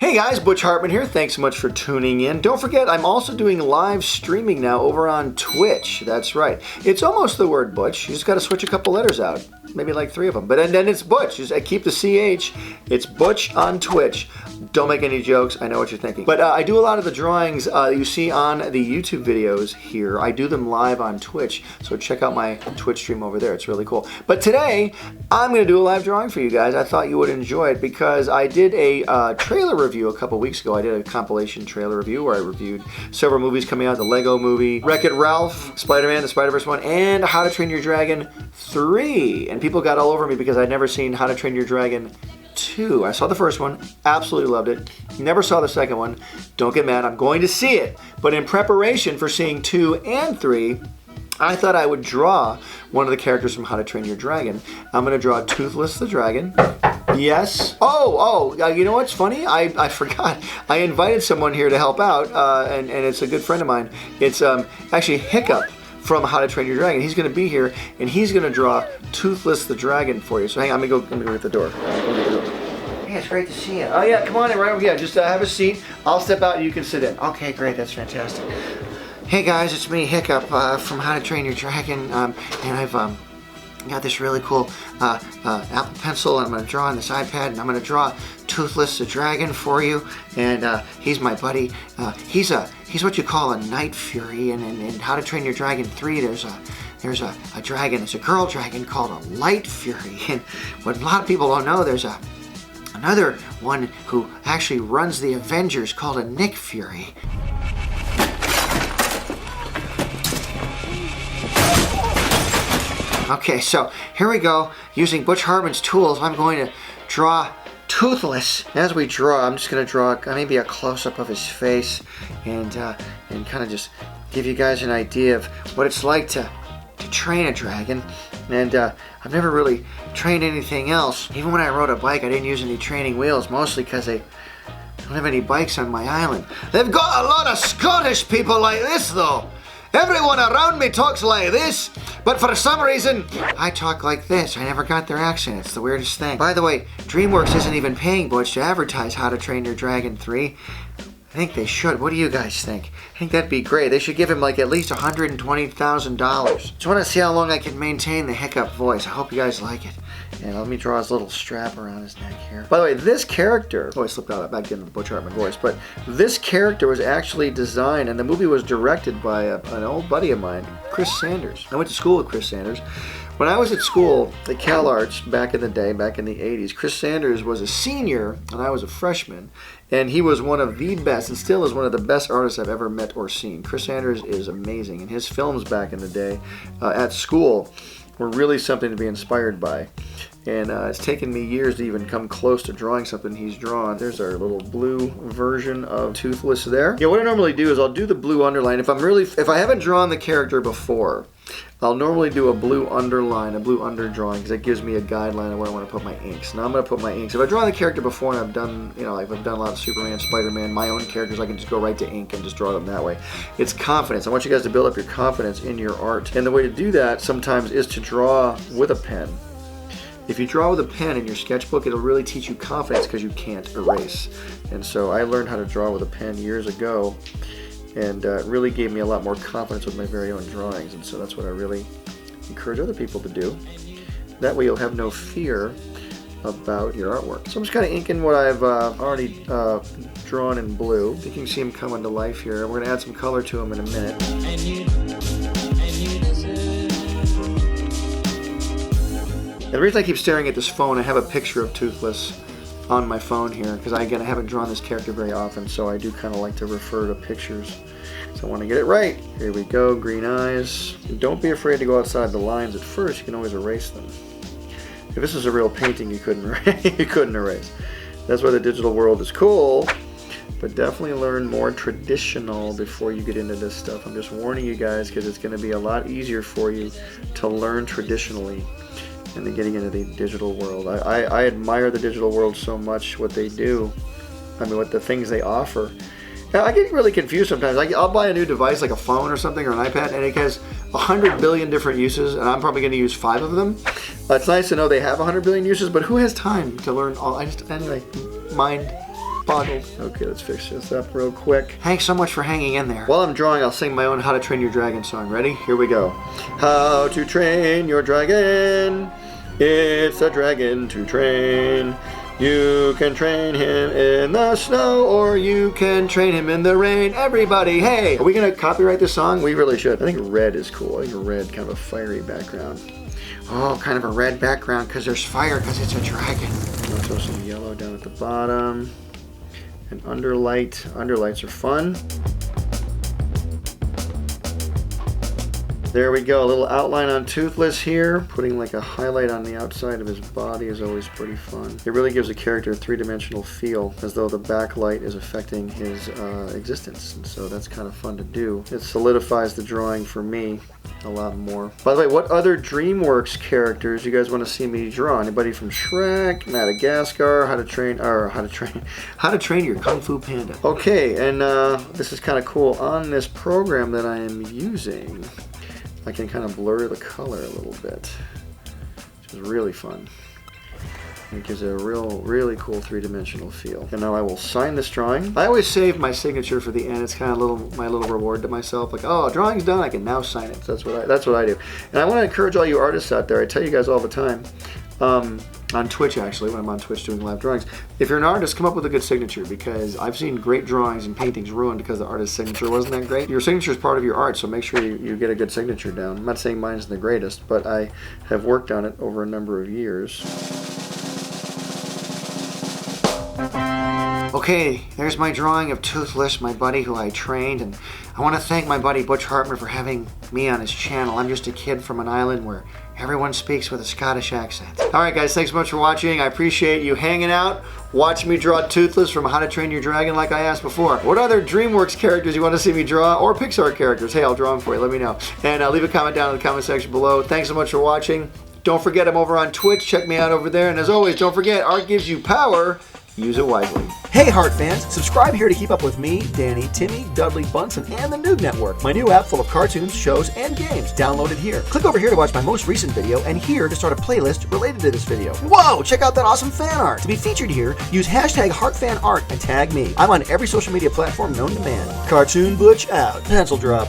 Hey guys, Butch Hartman here. Thanks so much for tuning in. Don't forget, I'm also doing live streaming now over on Twitch. That's right. It's almost the word Butch. You just got to switch a couple letters out. Maybe like 3 of them. But then it's Butch. Just keep the CH. It's Butch on Twitch. Don't make any jokes. I know what you're thinking. But I do a lot of the drawings you see on the YouTube videos here. I do them live on Twitch. So check out my Twitch stream over there. It's really cool. But today, I'm going to do a live drawing for you guys. I thought you would enjoy it because I did a trailer review a couple weeks ago. I did a compilation trailer review where I reviewed several movies coming out. The Lego Movie, Wreck-It Ralph, Spider-Man, the Spider-Verse one, and How to Train Your Dragon 3. And people got all over me because I'd never seen How to Train Your Dragon 2. I saw the first one, absolutely loved it. Never saw the second one. Don't get mad, I'm going to see it. But in preparation for seeing 2 and 3, I thought I would draw one of the characters from How to Train Your Dragon. I'm going to draw Toothless the Dragon. Yes. You know what's funny? I forgot. I invited someone here to help out, and it's a good friend of mine. It's actually Hiccup from How to Train Your Dragon. He's going to be here, and he's going to draw Toothless the Dragon for you. So hang on, let me go at the door. Yeah, it's great to see you. Oh yeah, come on in right over here. Just have a seat. I'll step out and you can sit in. Okay, great. That's fantastic. Hey guys, it's me, Hiccup, from How to Train Your Dragon, and I've got this really cool Apple Pencil, and I'm going to draw on this iPad, and I'm going to draw Toothless the Dragon for you, and he's my buddy. He's what you call a Night Fury, and in How to Train Your Dragon 3, there's a dragon, it's a girl dragon called a Light Fury, and what a lot of people don't know, there's another one who actually runs the Avengers called a Nick Fury. Okay, so here we go. Using Butch Hartman's tools, I'm going to draw Toothless. As we draw, I'm just going to draw maybe a close-up of his face and kind of just give you guys an idea of what it's like to train a dragon. And I've never really trained anything else. Even when I rode a bike, I didn't use any training wheels, mostly because they don't have any bikes on my island. They've got a lot of Scottish people like this, though. Everyone around me talks like this, but for some reason, I talk like this. I never got their accent. It's the weirdest thing. By the way, DreamWorks isn't even paying Butch to advertise How to Train Your Dragon 3. I think they should. What do you guys think? I think that'd be great. They should give him like at least $120,000. Just want to see how long I can maintain the Hiccup voice. I hope you guys like it. And let me draw his little strap around his neck here. By the way, this character, I slipped out back into the Butch Hartman voice, but this character was actually designed, and the movie was directed by an old buddy of mine, Chris Sanders. I went to school with Chris Sanders. When I was at school at CalArts back in the day, back in the 80s, Chris Sanders was a senior and I was a freshman. And he was one of the best, and still is one of the best artists I've ever met or seen. Chris Sanders is amazing, and his films back in the day at school were really something to be inspired by. And it's taken me years to even come close to drawing something he's drawn. There's our little blue version of Toothless there. Yeah, what I normally do is I'll do the blue underline. If I haven't drawn the character before, I'll normally do a blue underline, a blue underdrawing, because that gives me a guideline of where I want to put my inks. Now I'm going to put my inks. If I've drawn the character before and I've done, like I've done a lot of Superman, Spider-Man, my own characters, I can just go right to ink and just draw them that way. It's confidence. I want you guys to build up your confidence in your art. And the way to do that sometimes is to draw with a pen. If you draw with a pen in your sketchbook, it'll really teach you confidence because you can't erase. And so I learned how to draw with a pen years ago, and it really gave me a lot more confidence with my very own drawings. And so that's what I really encourage other people to do. That way you'll have no fear about your artwork. So I'm just kind of inking what I've already drawn in blue. You can see him coming to life here. We're going to add some color to him in a minute. And the reason I keep staring at this phone, I have a picture of Toothless on my phone here, because I haven't drawn this character very often, so I do kind of like to refer to pictures. So I want to get it right. Here we go, green eyes. And don't be afraid to go outside the lines at first. You can always erase them. If this is a real painting, you couldn't erase. That's why the digital world is cool, but definitely learn more traditional before you get into this stuff. I'm just warning you guys, because it's going to be a lot easier for you to learn traditionally and then getting into the digital world. I admire the digital world so much, what they do. I mean, what the things they offer. Now, I get really confused sometimes. I'll buy a new device like a phone or something, or an iPad, and it has 100 billion different uses, and I'm probably going to use 5 of them. It's nice to know they have 100 billion uses, but who has time to learn all? Anyway, mind boggled. Okay, let's fix this up real quick. Thanks so much for hanging in there. While I'm drawing, I'll sing my own How to Train Your Dragon song. Ready? Here we go. How to train your dragon. It's a dragon to train. You can train him in the snow, or you can train him in the rain. Everybody, hey! Are we gonna copyright this song? We really should. I think red is cool. I think red, kind of a fiery background. Oh, kind of a red background because there's fire because it's a dragon. I'll throw some yellow down at the bottom. And underlight. Underlights are fun. There we go, a little outline on Toothless here. Putting like a highlight on the outside of his body is always pretty fun. It really gives a character a three-dimensional feel, as though the backlight is affecting his existence. And so that's kind of fun to do. It solidifies the drawing for me a lot more. By the way, what other DreamWorks characters you guys want to see me draw? Anybody from Shrek, Madagascar, How to Train Your Kung Fu Panda. Okay, and this is kind of cool. On this program that I am using, I can kind of blur the color a little bit, which is really fun. It gives it a really cool three-dimensional feel. And now I will sign this drawing. I always save my signature for the end. It's kind of my little reward to myself. Like, oh, drawing's done. I can now sign it. So that's what I do. And I want to encourage all you artists out there. I tell you guys all the time. On Twitch, actually, when I'm on Twitch doing live drawings, if you're an artist, come up with a good signature, because I've seen great drawings and paintings ruined because the artist's signature wasn't that great. Your signature is part of your art, so make sure you get a good signature down. I'm not saying mine's the greatest, but I have worked on it over a number of years. Okay, there's my drawing of Toothless, my buddy who I trained, and I want to thank my buddy Butch Hartman for having me on his channel. I'm just a kid from an island where everyone speaks with a Scottish accent. Alright guys, thanks so much for watching. I appreciate you hanging out, watching me draw Toothless from How to Train Your Dragon like I asked before. What other DreamWorks characters you want to see me draw, or Pixar characters? Hey, I'll draw them for you, let me know. And leave a comment down in the comment section below. Thanks so much for watching. Don't forget, I'm over on Twitch. Check me out over there. And as always, don't forget, art gives you power. Use it wisely. Hey Heart fans, subscribe here to keep up with me, Danny, Timmy, Dudley, Bunsen, and the NOOG Network, my new app full of cartoons, shows, and games. Download it here. Click over here to watch my most recent video, and here to start a playlist related to this video. Whoa, check out that awesome fan art. To be featured here, use hashtag HeartFanArt and tag me. I'm on every social media platform known to man. Cartoon Butch out. Pencil drop.